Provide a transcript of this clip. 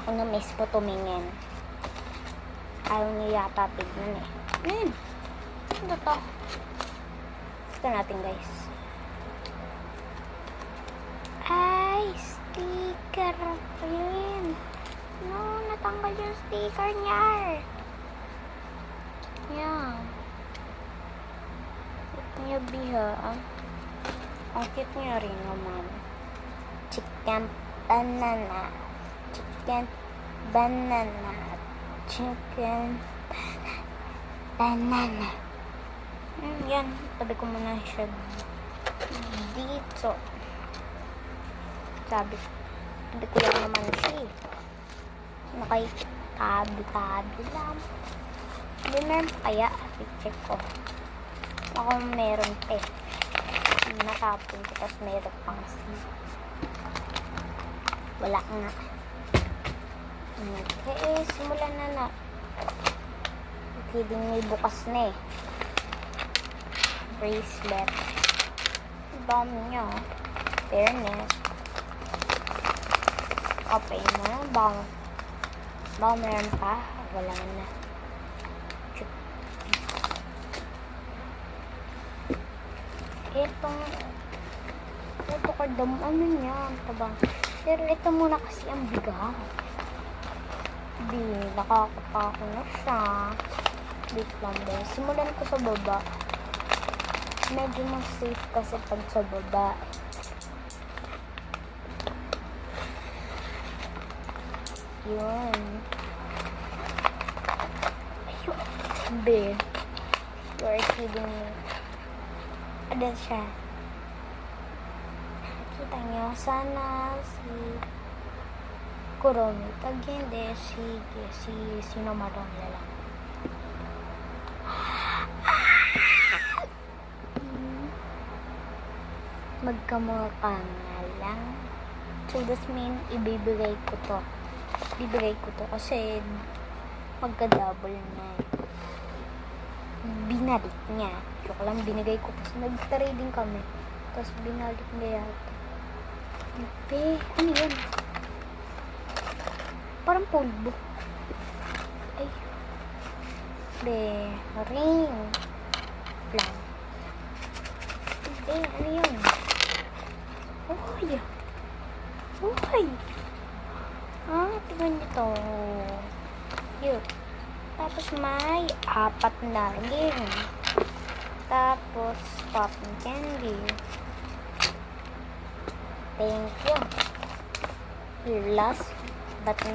Ako na miss po tumingin. Ayaw niya yata tignan eh. Ano to? Gusto natin guys. Ay, sticker rin. No, natanggal yung sticker niya. Yan. Cute niya biha. Ang cute niya rin naman. Chicken banana. Chicken banana. Chicken banana. Yan. Tabi ko muna siya dito. Tabi ko lang naman siya. Tabi lang. Hindi meron pa kaya. I-check ko. Ako meron pa eh. Natapon ko. Tapos meron pang wala nga. Okay, simulan na. Kidding, may bukas na eh. Bracelet. Ang dami niya. Fairness. Okay na. Baka meron pa. Wala na. Ito kardam. Ano niya? Tabang. Pero ito muna kasi ang bigat. Nakakapa ko na siya. Wait lang ba. Simulan ko sa baba. Medyo mas safe kasi pag sa baba. Yun. Ayun. Be. You are kidding me. Ada siya. Kita niyo. Sana si Kuromi. Pag hindi, si Nomadon na lang. Magkamukha nga lang. So, this mean, ibibigay ko to. Kasi magka-double na. Binalik niya. Joke lang, binigay ko. Tapos nag-trading kami. Tapos binalik niya yata. Ano yun? Parang pulbo. Ay. Ring. Lang. Ano yun? Uy. Tingnan nyo to. Cute. Tapos may 4 na ring. Tapos popping candy. Thank you. Last but not